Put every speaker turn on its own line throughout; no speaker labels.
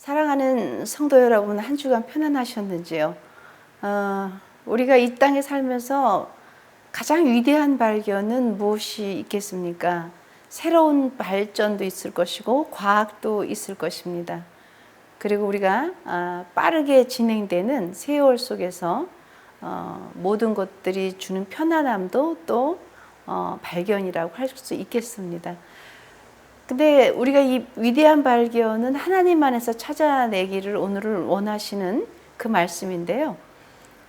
사랑하는 성도 여러분, 한 주간 편안하셨는지요? 우리가 이 땅에 살면서 가장 위대한 발견은 무엇이 있겠습니까? 새로운 발전도 있을 것이고 과학도 있을 것입니다. 그리고 우리가 빠르게 진행되는 세월 속에서 모든 것들이 주는 편안함도 또 발견이라고 할 수 있겠습니다. 근데 우리가 이 위대한 발견은 하나님 안에서 찾아내기를 오늘을 원하시는 그 말씀인데요.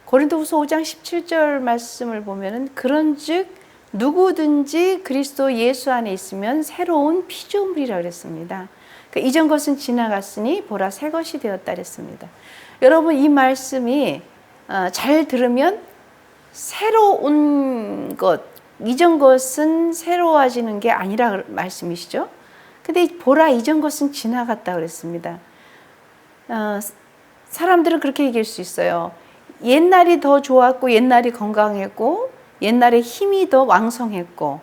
고린도후서 5장 17절 말씀을 보면은 그런즉 누구든지 그리스도 예수 안에 있으면 새로운 피조물이라 그랬습니다. 그러니까 이전 것은 지나갔으니 보라 새 것이 되었다 그랬습니다. 여러분, 이 말씀이 잘 들으면 새로운 것, 이전 것은 새로워지는 게 아니라 말씀이시죠. 근데 보라 이전 것은 지나갔다 그랬습니다. 사람들은 그렇게 얘기할 수 있어요. 옛날이 더 좋았고 옛날이 건강했고 옛날에 힘이 더 왕성했고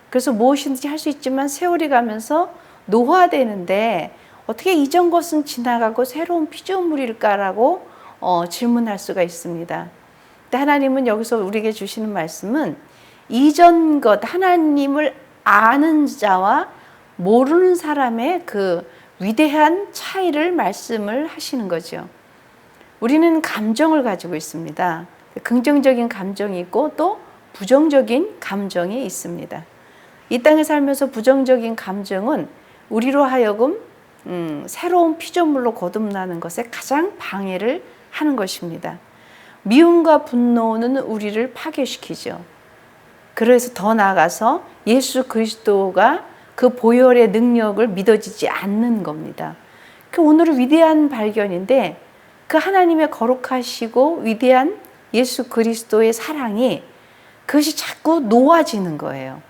그래서 무엇이든지 할 수 있지만 세월이 가면서 노화되는데 어떻게 이전 것은 지나가고 새로운 피조물일까라고 질문할 수가 있습니다. 근데 하나님은 여기서 우리에게 주시는 말씀은 이전 것, 하나님을 아는 자와 모르는 사람의 그 위대한 차이를 말씀을 하시는 거죠. 우리는 감정을 가지고 있습니다. 긍정적인 감정이 있고 또 부정적인 감정이 있습니다. 이 땅에 살면서 부정적인 감정은 우리로 하여금 새로운 피조물로 거듭나는 것에 가장 방해를 하는 것입니다. 미움과 분노는 우리를 파괴시키죠. 그래서 더 나아가서 예수 그리스도가 그 보혈의 능력을 믿어지지 않는 겁니다. 그 오늘은 위대한 발견인데 그 하나님의 거룩하시고 위대한 예수 그리스도의 사랑이 그것이 자꾸 놓아지는 거예요.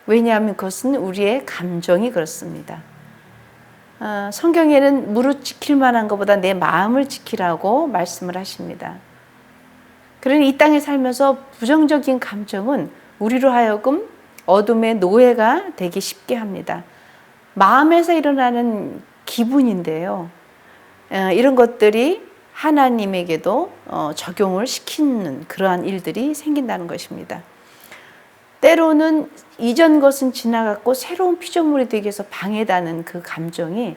왜냐하면 그것은 우리의 감정이 그렇습니다. 성경에는 무릇 지킬 만한 것보다 내 마음을 지키라고 말씀을 하십니다. 그러니 이 땅에 살면서 부정적인 감정은 우리로 하여금 어둠의 노예가 되기 쉽게 합니다. 마음에서 일어나는 기분인데요. 이런 것들이 하나님에게도 적용을 시키는 그러한 일들이 생긴다는 것입니다. 때로는 이전 것은 지나갔고 새로운 피조물이 되기 위해서 방해되는 그 감정이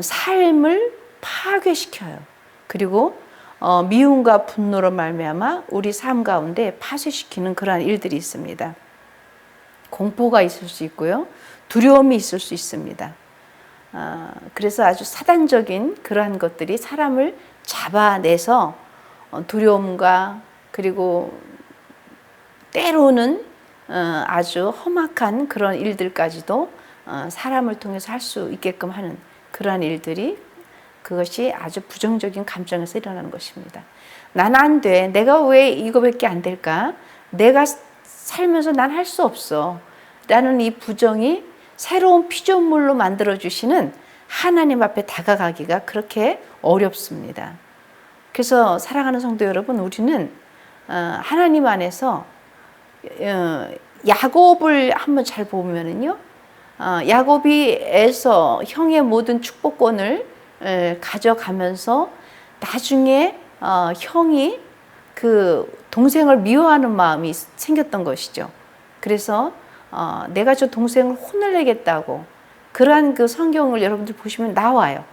삶을 파괴시켜요. 그리고 미움과 분노로 말미암아 우리 삶 가운데 파쇄시키는 그러한 일들이 있습니다. 공포가 있을 수 있고요. 두려움이 있을 수 있습니다. 그래서 아주 사단적인 그러한 것들이 사람을 잡아내서 두려움과 그리고 때로는 아주 험악한 그런 일들까지도 사람을 통해서 할 수 있게끔 하는 그러한 일들이 그것이 아주 부정적인 감정에서 일어나는 것입니다. 난 안 돼. 내가 왜 이거밖에 안 될까? 내가 살면서 난 할 수 없어. 라는 이 부정이 새로운 피조물로 만들어주시는 하나님 앞에 다가가기가 그렇게 어렵습니다. 그래서 사랑하는 성도 여러분, 우리는 하나님 안에서 야곱을 한번 잘 보면은요, 야곱이 에서 형의 모든 축복권을 가져가면서 나중에 형이 그 동생을 미워하는 마음이 생겼던 것이죠. 그래서 내가 저 동생을 혼을 내겠다고 그러한 그 성경을 여러분들 보시면 나와요.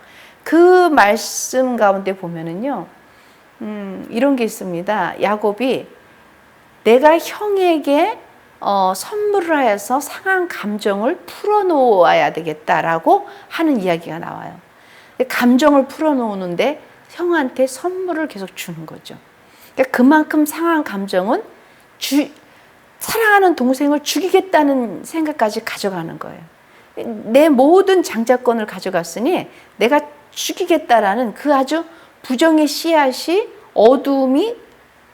그 말씀 가운데 보면은요, 이런 게 있습니다. 야곱이 내가 형에게 선물을 하여서 상한 감정을 풀어놓아야 되겠다라고 하는 이야기가 나와요. 감정을 풀어놓는데 형한테 선물을 계속 주는 거죠. 그러니까 그만큼 상한 감정은 사랑하는 동생을 죽이겠다는 생각까지 가져가는 거예요. 내 모든 장자권을 가져갔으니 내가 죽이겠다라는 그 아주 부정의 씨앗이 어둠이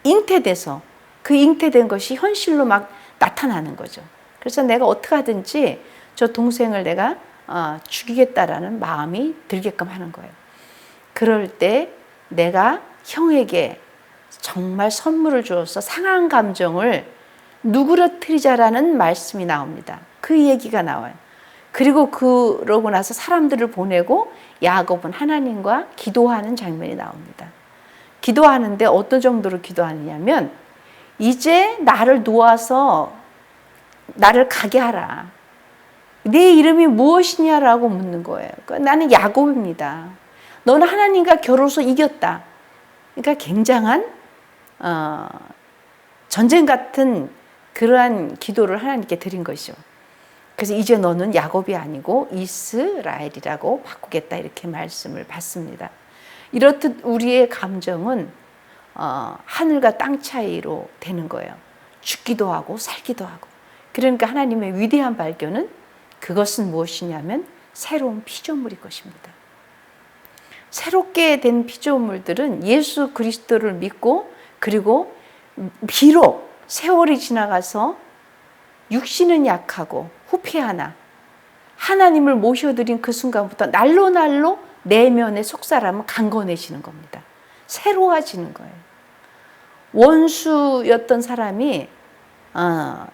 잉태돼서 그 잉태된 것이 현실로 막 나타나는 거죠. 그래서 내가 어떻게 하든지 저 동생을 내가 죽이겠다라는 마음이 들게끔 하는 거예요. 그럴 때 내가 형에게 정말 선물을 주어서 상한 감정을 누그러뜨리자라는 말씀이 나옵니다. 그 얘기가 나와요. 그리고 그러고 나서 사람들을 보내고 야곱은 하나님과 기도하는 장면이 나옵니다. 기도하는데 어떤 정도로 기도하느냐면 이제 나를 놓아서 나를 가게 하라. 네 이름이 무엇이냐라고 묻는 거예요. 나는 야곱입니다. 너는 하나님과 겨루어서 이겼다. 그러니까 굉장한 전쟁 같은 그러한 기도를 하나님께 드린 것이죠. 그래서 이제 너는 야곱이 아니고 이스라엘이라고 바꾸겠다 이렇게 말씀을 받습니다. 이렇듯 우리의 감정은 하늘과 땅 차이로 되는 거예요. 죽기도 하고 살기도 하고. 그러니까 하나님의 위대한 발견은 그것은 무엇이냐면 새로운 피조물일 것입니다. 새롭게 된 피조물들은 예수 그리스도를 믿고 그리고 비록 세월이 지나가서 육신은 약하고 후패하나 하나님을 모셔드린 그 순간부터 날로 내면의 속사람은 강건해지는 겁니다. 새로워지는 거예요. 원수였던 사람이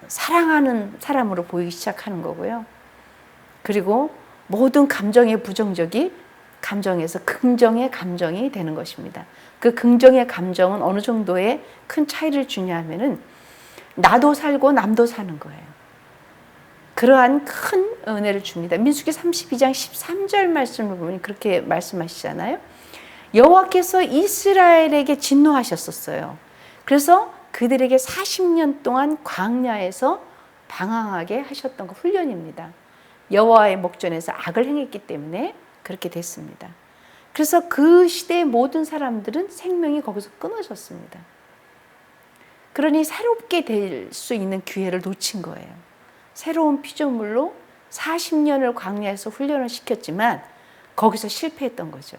사랑하는 사람으로 보이기 시작하는 거고요. 그리고 모든 감정의 부정적이 감정에서 긍정의 감정이 되는 것입니다. 그 긍정의 감정은 어느 정도의 큰 차이를 주냐면은 나도 살고 남도 사는 거예요. 그러한 큰 은혜를 줍니다. 민수기 32장 13절 말씀을 보면 그렇게 말씀하시잖아요. 여호와께서 이스라엘에게 진노하셨었어요. 그래서 그들에게 40년 동안 광야에서 방황하게 하셨던 거 훈련입니다. 여호와의 목전에서 악을 행했기 때문에 그렇게 됐습니다. 그래서 그 시대의 모든 사람들은 생명이 거기서 끊어졌습니다. 그러니 새롭게 될 수 있는 기회를 놓친 거예요. 새로운 피조물로 40년을 광야에서 훈련을 시켰지만 거기서 실패했던 거죠.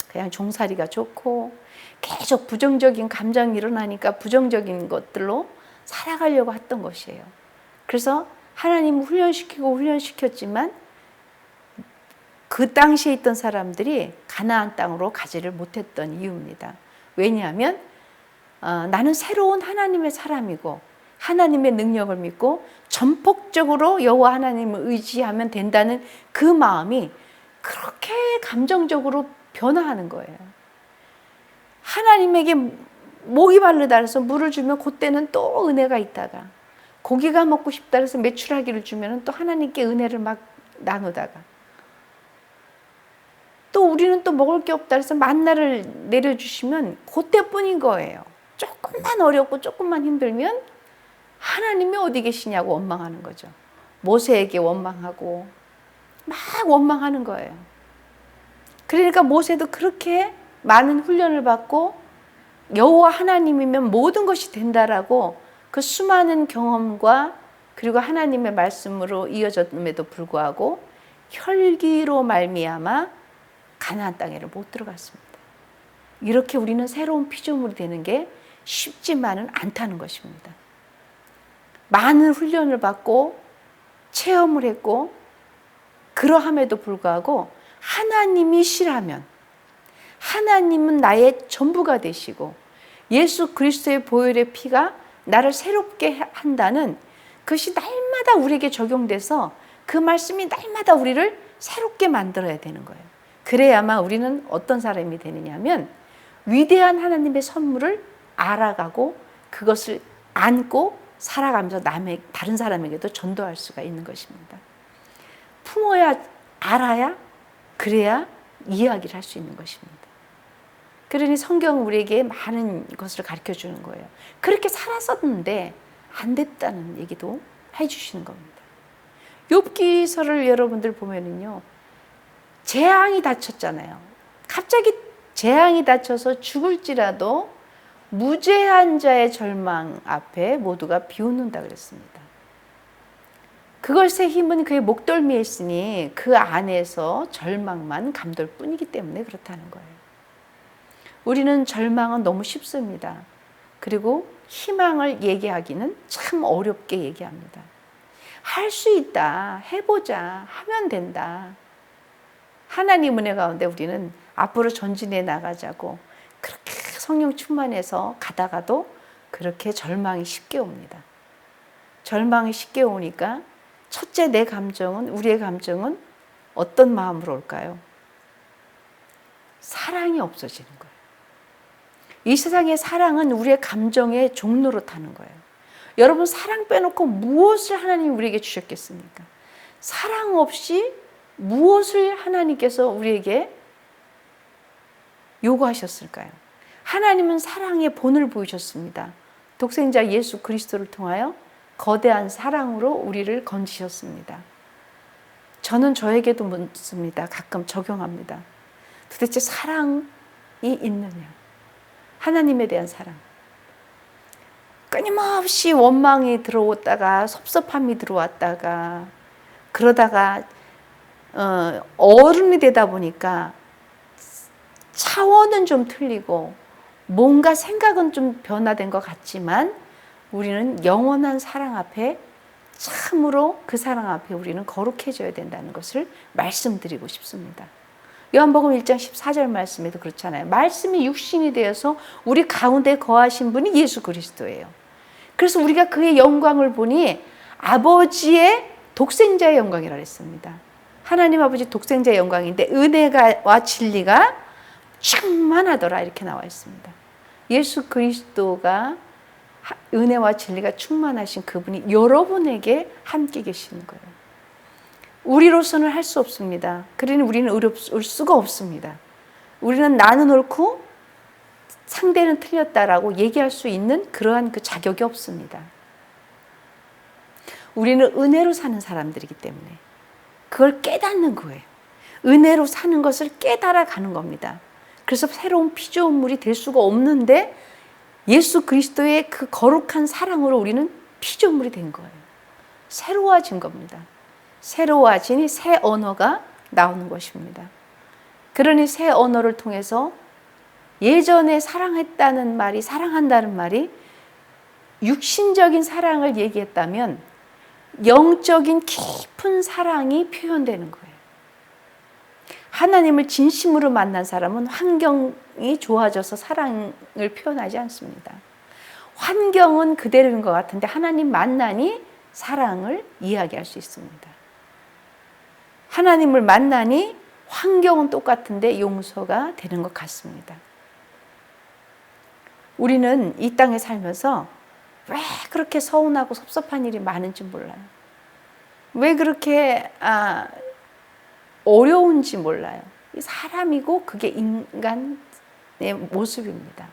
그냥 종살이가 좋고 계속 부정적인 감정이 일어나니까 부정적인 것들로 살아가려고 했던 것이에요. 그래서 하나님을 훈련시켰지만 그 당시에 있던 사람들이 가나안 땅으로 가지를 못했던 이유입니다. 왜냐하면 나는 새로운 하나님의 사람이고 하나님의 능력을 믿고 전폭적으로 여호와 하나님을 의지하면 된다는 그 마음이 그렇게 감정적으로 변화하는 거예요. 하나님에게 목이 마르다 해서 물을 주면 그때는 또 은혜가 있다가 고기가 먹고 싶다 해서 메추라기를 주면 또 하나님께 은혜를 막 나누다가 또 우리는 또 먹을 게 없다 해서 만나를 내려주시면 그때뿐인 거예요. 조금만 어렵고 조금만 힘들면 하나님이 어디 계시냐고 원망하는 거죠. 모세에게 원망하고 막 원망하는 거예요. 그러니까 모세도 그렇게 많은 훈련을 받고 여호와 하나님이면 모든 것이 된다라고 그 수많은 경험과 그리고 하나님의 말씀으로 이어졌음에도 불구하고 혈기로 말미암아 가나안 땅에를 못 들어갔습니다. 이렇게 우리는 새로운 피조물이 되는 게 쉽지만은 않다는 것입니다. 많은 훈련을 받고 체험을 했고 그러함에도 불구하고 하나님이시라면 하나님은 나의 전부가 되시고 예수 그리스도의 보혈의 피가 나를 새롭게 한다는 그것이 날마다 우리에게 적용돼서 그 말씀이 날마다 우리를 새롭게 만들어야 되는 거예요. 그래야만 우리는 어떤 사람이 되느냐 하면 위대한 하나님의 선물을 알아가고 그것을 안고 살아가면서 다른 사람에게도 전도할 수가 있는 것입니다. 품어야 알아야 그래야 이야기를 할 수 있는 것입니다. 그러니 성경은 우리에게 많은 것을 가르쳐 주는 거예요. 그렇게 살았었는데 안 됐다는 얘기도 해주시는 겁니다. 욥기서를 여러분들 보면은요, 재앙이 닥쳤잖아요. 갑자기 재앙이 닥쳐서 죽을지라도 무죄한 자의 절망 앞에 모두가 비웃는다 그랬습니다. 그것의 힘은 그의 목덜미에 있으니 그 안에서 절망만 감돌 뿐이기 때문에 그렇다는 거예요. 우리는 절망은 너무 쉽습니다. 그리고 희망을 얘기하기는 참 어렵게 얘기합니다. 할 수 있다, 해보자, 하면 된다. 하나님 은혜 가운데 우리는 앞으로 전진해 나가자고 그렇게 성령 충만해서 가다가도 그렇게 절망이 쉽게 옵니다. 절망이 쉽게 오니까 첫째, 내 감정은, 우리의 감정은 어떤 마음으로 올까요? 사랑이 없어지는 거예요. 이 세상의 사랑은 우리의 감정의 종로로 타는 거예요. 여러분, 사랑 빼놓고 무엇을 하나님이 우리에게 주셨겠습니까? 사랑 없이 무엇을 하나님께서 우리에게 요구하셨을까요? 하나님은 사랑의 본을 보이셨습니다. 독생자 예수 그리스도를 통하여 거대한 사랑으로 우리를 건지셨습니다. 저는 저에게도 묻습니다. 가끔 적용합니다. 도대체 사랑이 있느냐? 하나님에 대한 사랑. 끊임없이 원망이 들어왔다가 섭섭함이 들어왔다가 그러다가 어른이 되다 보니까 차원은 좀 틀리고 뭔가 생각은 좀 변화된 것 같지만 우리는 영원한 사랑 앞에 참으로 그 사랑 앞에 우리는 거룩해져야 된다는 것을 말씀드리고 싶습니다. 요한복음 1장 14절 말씀에도 그렇잖아요. 말씀이 육신이 되어서 우리 가운데 거하신 분이 예수 그리스도예요. 그래서 우리가 그의 영광을 보니 아버지의 독생자의 영광이라 했습니다. 하나님 아버지 독생자의 영광인데 은혜와 진리가 충만하더라 이렇게 나와 있습니다. 예수 그리스도가 은혜와 진리가 충만하신 그분이 여러분에게 함께 계시는 거예요. 우리로서는 할 수 없습니다. 그러니 우리는 올 수가 없습니다. 우리는 나는 옳고 상대는 틀렸다라고 얘기할 수 있는 그러한 그 자격이 없습니다. 우리는 은혜로 사는 사람들이기 때문에 그걸 깨닫는 거예요. 은혜로 사는 것을 깨달아 가는 겁니다. 그래서 새로운 피조물이 될 수가 없는데 예수 그리스도의 그 거룩한 사랑으로 우리는 피조물이 된 거예요. 새로워진 겁니다. 새로워지니 새 언어가 나오는 것입니다. 그러니 새 언어를 통해서 예전에 사랑했다는 말이, 사랑한다는 말이 육신적인 사랑을 얘기했다면 영적인 깊은 사랑이 표현되는 거예요. 하나님을 진심으로 만난 사람은 환경이 좋아져서 사랑을 표현하지 않습니다. 환경은 그대로인 것 같은데 하나님 만나니 사랑을 이야기할 수 있습니다. 하나님을 만나니 환경은 똑같은데 용서가 되는 것 같습니다. 우리는 이 땅에 살면서 왜 그렇게 서운하고 섭섭한 일이 많은지 몰라요. 왜 그렇게 어려운지 몰라요. 사람이고 그게 인간의 모습입니다.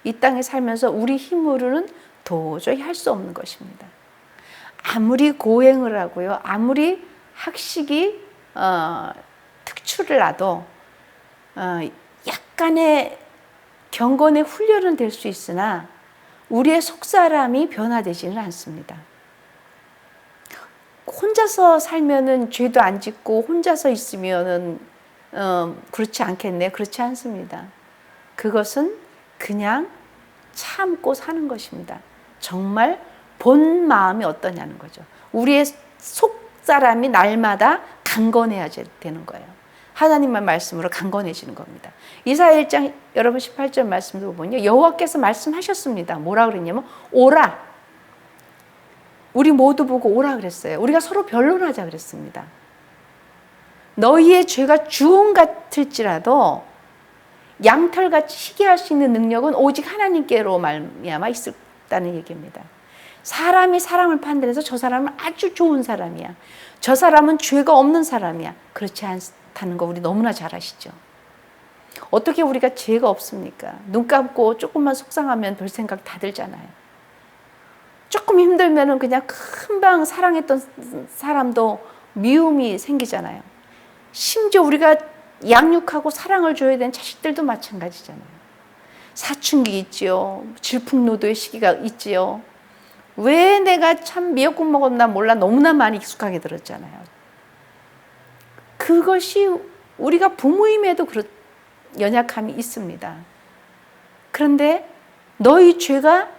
이 땅에 살면서 우리 힘으로는 도저히 할 수 없는 것입니다. 아무리 고행을 하고요. 아무리 학식이 특출을 하도 약간의 경건의 훈련은 될 수 있으나 우리의 속사람이 변화되지는 않습니다. 혼자서 살면은 죄도 안 짓고 혼자서 있으면은 그렇지 않겠네. 그렇지 않습니다. 그것은 그냥 참고 사는 것입니다. 정말 본 마음이 어떠냐는 거죠. 우리의 속사람이 날마다 강건해야 되는 거예요. 하나님의 말씀으로 강건해지는 겁니다. 이사야 1장 여러분 18절 말씀도 보면요. 여호와께서 말씀하셨습니다. 뭐라 그랬냐면 오라. 우리 모두 보고 오라 그랬어요. 우리가 서로 변론하자 그랬습니다. 너희의 죄가 주홍 같을지라도 양털같이 희게 할 수 있는 능력은 오직 하나님께로 말미암아 있다는 얘기입니다. 사람이 사람을 판단해서 저 사람은 아주 좋은 사람이야. 저 사람은 죄가 없는 사람이야. 그렇지 않다는 거 우리 너무나 잘 아시죠? 어떻게 우리가 죄가 없습니까? 눈 감고 조금만 속상하면 별 생각 다 들잖아요. 조금 힘들면은 그냥 금방 사랑했던 사람도 미움이 생기잖아요. 심지어 우리가 양육하고 사랑을 줘야 되는 자식들도 마찬가지잖아요. 사춘기 있지요. 질풍노도의 시기가 있지요. 왜 내가 참 미역국 먹었나 몰라 너무나 많이 익숙하게 들었잖아요. 그것이 우리가 부모임에도 연약함이 있습니다. 그런데 너희 죄가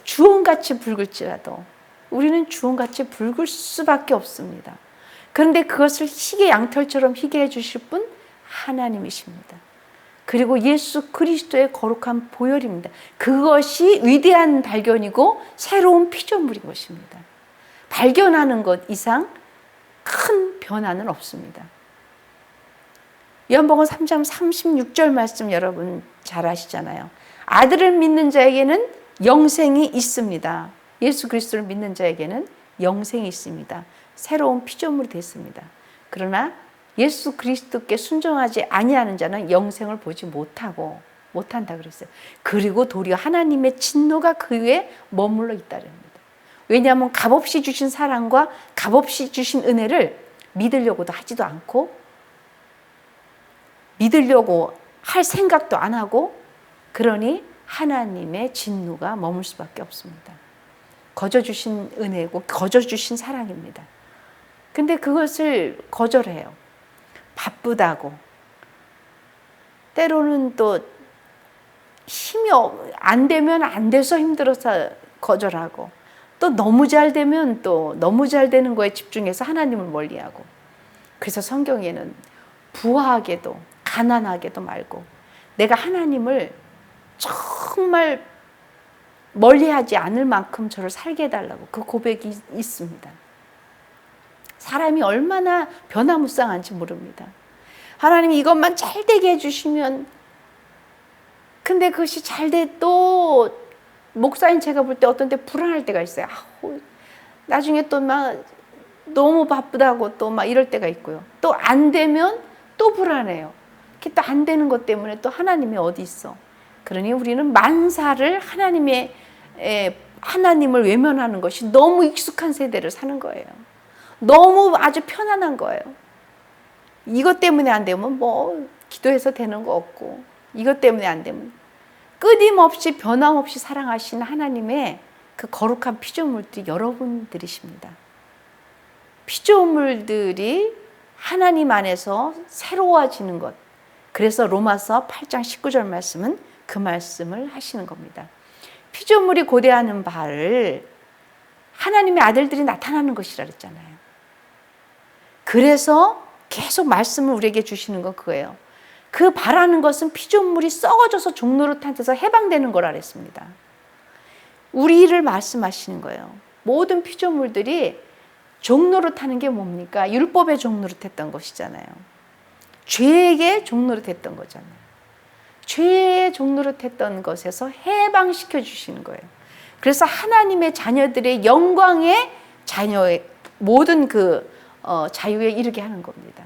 주홍같이 붉을지라도 우리는 주홍같이 붉을 수밖에 없습니다. 그런데 그것을 희게 양털처럼 희게 해주실 분 하나님이십니다. 그리고 예수 그리스도의 거룩한 보혈입니다. 그것이 위대한 발견이고 새로운 피조물인 것입니다. 발견하는 것 이상 큰 변화는 없습니다. 요한복음 3장 36절 말씀 여러분 잘 아시잖아요. 아들을 믿는 자에게는 영생이 있습니다. 예수 그리스도를 믿는 자에게는 영생이 있습니다. 새로운 피조물이 됐습니다. 그러나 예수 그리스도께 순종하지 아니하는 자는 영생을 보지 못한다 그랬어요. 그리고 도리어 하나님의 진노가 그 위에 머물러 있다랍니다. 왜냐하면 값없이 주신 사랑과 값없이 주신 은혜를 믿으려고도 하지도 않고 믿으려고 할 생각도 안 하고, 그러니 하나님의 진노가 머물 수밖에 없습니다. 거저 주신 은혜고 거저 주신 사랑입니다. 근데 그것을 거절해요. 바쁘다고, 때로는 또 힘이 안 되면 안 돼서 힘들어서 거절하고, 또 너무 잘 되면 또 너무 잘 되는 거에 집중해서 하나님을 멀리하고. 그래서 성경에는 부하게도 가난하게도 말고 내가 하나님을 정말 멀리하지 않을 만큼 저를 살게 해달라고 그 고백이 있습니다. 사람이 얼마나 변화무쌍한지 모릅니다. 하나님이 이것만 잘 되게 해주시면, 근데 그것이 잘 돼 또 목사인 제가 볼 때 어떤 때 불안할 때가 있어요. 나중에 또 막 너무 바쁘다고 또 막 이럴 때가 있고요. 또 안 되면 또 불안해요. 또 안 되는 것 때문에 또 하나님이 어디 있어. 그러니 우리는 만사를 하나님을 외면하는 것이 너무 익숙한 세대를 사는 거예요. 너무 아주 편안한 거예요. 이것 때문에 안 되면 뭐 기도해서 되는 거 없고, 이것 때문에 안 되면, 끊임없이 변함없이 사랑하시는 하나님의 그 거룩한 피조물들이 여러분들이십니다. 피조물들이 하나님 안에서 새로워지는 것. 그래서 로마서 8장 19절 말씀은 그 말씀을 하시는 겁니다. 피조물이 고대하는 바를 하나님의 아들들이 나타나는 것이라 그랬잖아요. 그래서 계속 말씀을 우리에게 주시는 건 그거예요. 그 바라는 것은 피조물이 썩어져서 종노릇한 데서 해방되는 거라 그랬습니다. 우리를 말씀하시는 거예요. 모든 피조물들이 종노릇하는 게 뭡니까? 율법에 종노릇했던 것이잖아요. 죄에게 종노릇했던 거잖아요. 죄에 종노릇했던 것에서 해방시켜 주시는 거예요. 그래서 하나님의 자녀들의 영광의 자녀의 모든 자유에 이르게 하는 겁니다.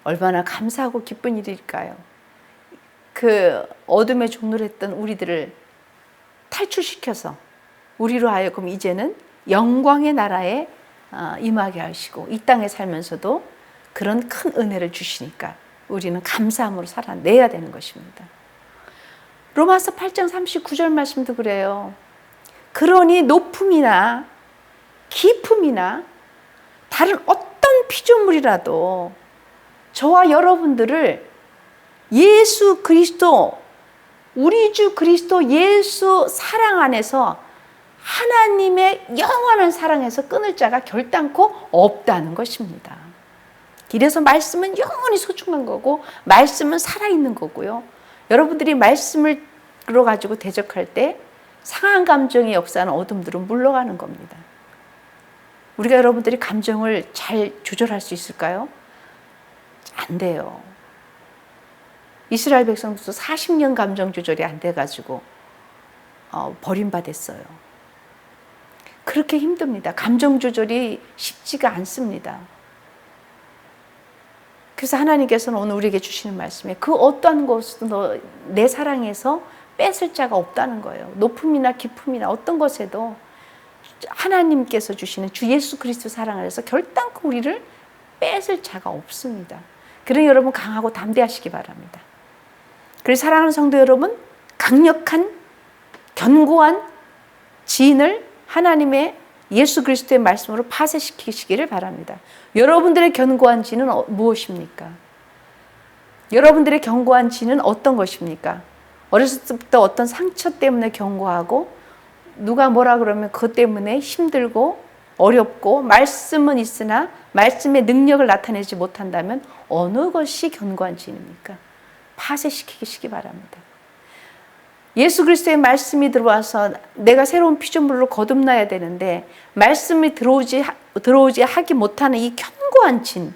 얼마나 감사하고 기쁜 일일까요? 그 어둠에 종노릇했던 우리들을 탈출시켜서 우리로 하여금 이제는 영광의 나라에 임하게 하시고, 이 땅에 살면서도 그런 큰 은혜를 주시니까 우리는 감사함으로 살아내야 되는 것입니다. 로마서 8장 39절 말씀도 그래요. 그러니 높음이나 깊음이나 다른 어떤 피조물이라도 저와 여러분들을 예수 그리스도, 우리 주 그리스도 예수 사랑 안에서, 하나님의 영원한 사랑에서 끊을 자가 결단코 없다는 것입니다. 이래서 말씀은 영원히 소중한 거고, 말씀은 살아있는 거고요. 여러분들이 말씀을 가지고 대적할 때 상한 감정의 역사는 어둠들은 물러가는 겁니다. 우리가 여러분들이 감정을 잘 조절할 수 있을까요? 안 돼요. 이스라엘 백성들도 40년 감정 조절이 안 돼가지고 버림받았어요. 그렇게 힘듭니다. 감정 조절이 쉽지가 않습니다. 그래서 하나님께서는 오늘 우리에게 주시는 말씀에 그 어떠한 것도 내 사랑에서 뺏을 자가 없다는 거예요. 높음이나 깊음이나 어떤 것에도 하나님께서 주시는 주 예수 그리스도 사랑 안에서 결단코 우리를 뺏을 자가 없습니다. 그러니 여러분 강하고 담대하시기 바랍니다. 그래서 사랑하는 성도 여러분, 강력한 견고한 지인을 하나님의 예수 그리스도의 말씀으로 파쇄시키시기를 바랍니다. 여러분들의 견고한 지는 무엇입니까? 여러분들의 견고한 지는 어떤 것입니까? 어렸을 때부터 어떤 상처 때문에 견고하고, 누가 뭐라 그러면 그것 때문에 힘들고 어렵고, 말씀은 있으나 말씀의 능력을 나타내지 못한다면 어느 것이 견고한 지입니까? 파쇄시키시기 바랍니다. 예수 그리스도의 말씀이 들어와서 내가 새로운 피조물로 거듭나야 되는데 말씀이 들어오지 하기 못하는 이 견고한 진,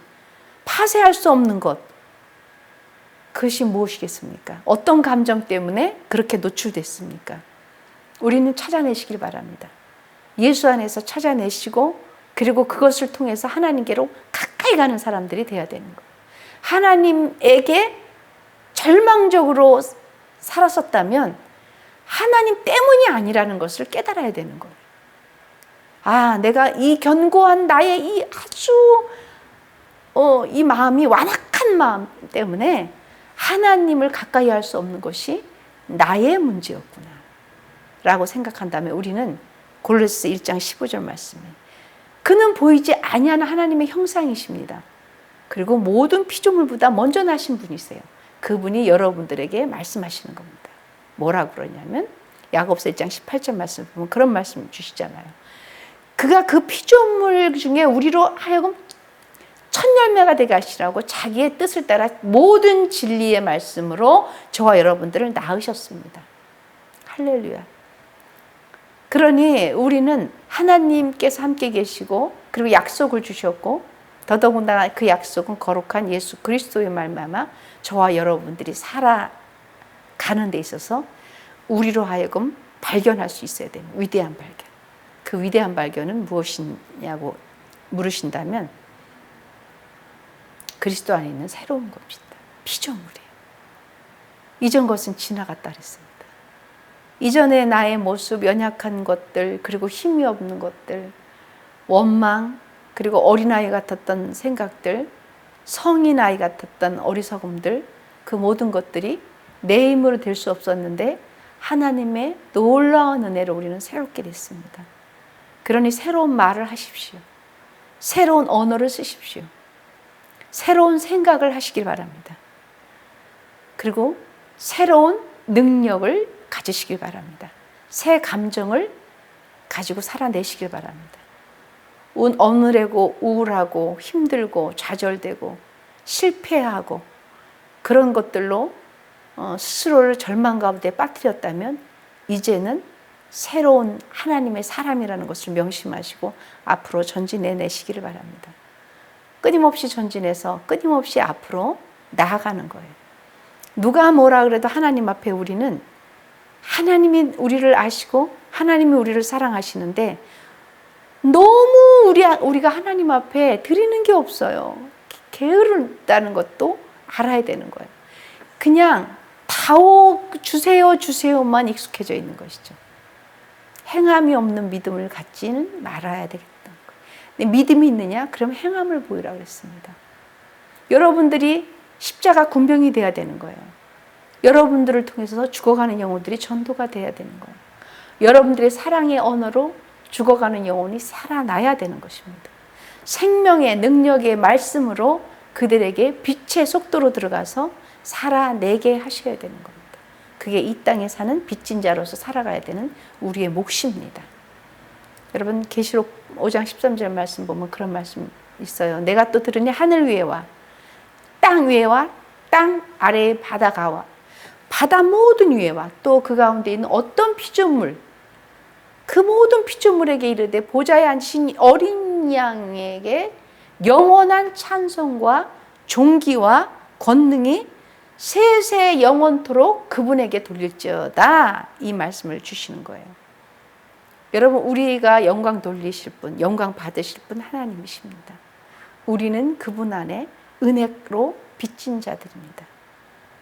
파쇄할 수 없는 것, 그것이 무엇이겠습니까? 어떤 감정 때문에 그렇게 노출됐습니까? 우리는 찾아내시길 바랍니다. 예수 안에서 찾아내시고 그리고 그것을 통해서 하나님께로 가까이 가는 사람들이 되어야 되는 거예요. 하나님에게 절망적으로 살았었다면 하나님 때문이 아니라는 것을 깨달아야 되는 거예요. 아, 내가 이 견고한 나의 이 아주 이 마음이 완악한 마음 때문에 하나님을 가까이 할 수 없는 것이 나의 문제였구나 라고 생각한다면 우리는 골로새 1장 15절 말씀에 그는 보이지 아니하는 하나님의 형상이십니다. 그리고 모든 피조물보다 먼저 나신 분이세요. 그분이 여러분들에게 말씀하시는 겁니다. 뭐라고 그러냐면 야고보서 1장 18절 말씀 보면 그런 말씀 주시잖아요. 그가 그 피조물 중에 우리로 하여금 첫 열매가 되게 하시라고 자기의 뜻을 따라 모든 진리의 말씀으로 저와 여러분들을 낳으셨습니다. 할렐루야. 그러니 우리는 하나님께서 함께 계시고 그리고 약속을 주셨고 더더군다나 그 약속은 거룩한 예수 그리스도의 말미암아 저와 여러분들이 살아가는 데 있어서 우리로 하여금 발견할 수 있어야 돼요. 위대한 발견. 그 위대한 발견은 무엇이냐고 물으신다면 그리스도 안에 있는 새로운 겁니다. 피조물이에요. 이전 것은 지나갔다 그랬습니다. 이전에 나의 모습, 연약한 것들, 그리고 힘이 없는 것들, 원망, 그리고 어린아이 같았던 생각들, 성인아이 같았던 어리석음들, 그 모든 것들이 내 힘으로 될 수 없었는데 하나님의 놀라운 은혜로 우리는 새롭게 됐습니다. 그러니 새로운 말을 하십시오. 새로운 언어를 쓰십시오. 새로운 생각을 하시길 바랍니다. 그리고 새로운 능력을 가지시길 바랍니다. 새 감정을 가지고 살아내시길 바랍니다. 어느래고 우울하고 힘들고 좌절되고 실패하고 그런 것들로 스스로를 절망 가운데 빠뜨렸다면 이제는 새로운 하나님의 사람이라는 것을 명심하시고 앞으로 전진해 내시기를 바랍니다. 끊임없이 전진해서 끊임없이 앞으로 나아가는 거예요. 누가 뭐라 그래도 하나님 앞에 우리는 하나님이 우리를 아시고 하나님이 우리를 사랑하시는데 너무 우리가 하나님 앞에 드리는 게 없어요. 게으르다는 것도 알아야 되는 거예요. 그냥 다오 주세요만 익숙해져 있는 것이죠. 행함이 없는 믿음을 갖지는 말아야 되겠다는 거예요. 근데 믿음이 있느냐? 그럼 행함을 보이라고 그랬습니다. 여러분들이 십자가 군병이 돼야 되는 거예요. 여러분들을 통해서 죽어가는 영혼들이 전도가 돼야 되는 거예요. 여러분들의 사랑의 언어로 죽어가는 영혼이 살아나야 되는 것입니다. 생명의 능력의 말씀으로 그들에게 빛의 속도로 들어가서 살아내게 하셔야 되는 겁니다. 그게 이 땅에 사는 빚진 자로서 살아가야 되는 우리의 몫입니다. 여러분 계시록 5장 13절 말씀 보면 그런 말씀 있어요. 내가 또 들으니 하늘 위에와 땅 위에와 땅 아래의 바다가와 바다 모든 위에와 또 그 가운데 있는 어떤 피조물 그 모든 피조물에게 이르되 보좌에 앉으신 어린 양에게 영원한 찬송과 존귀와 권능이 세세 영원토록 그분에게 돌릴지어다 이 말씀을 주시는 거예요. 여러분 우리가 영광 돌리실 분, 영광 받으실 분 하나님이십니다. 우리는 그분 안에 은혜로 빚진 자들입니다.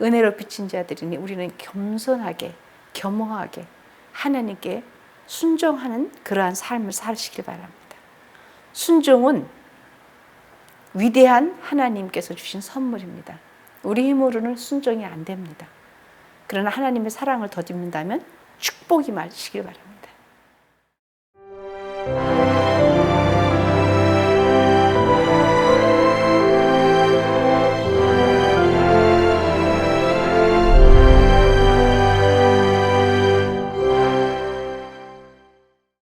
은혜로 빚진 자들이니 우리는 겸손하게 겸허하게 하나님께 순종하는 그러한 삶을 사시길 바랍니다. 순종은 위대한 하나님께서 주신 선물입니다. 우리 힘으로는 순종이 안 됩니다. 그러나 하나님의 사랑을 덧입는다면 축복이 마시길 바랍니다.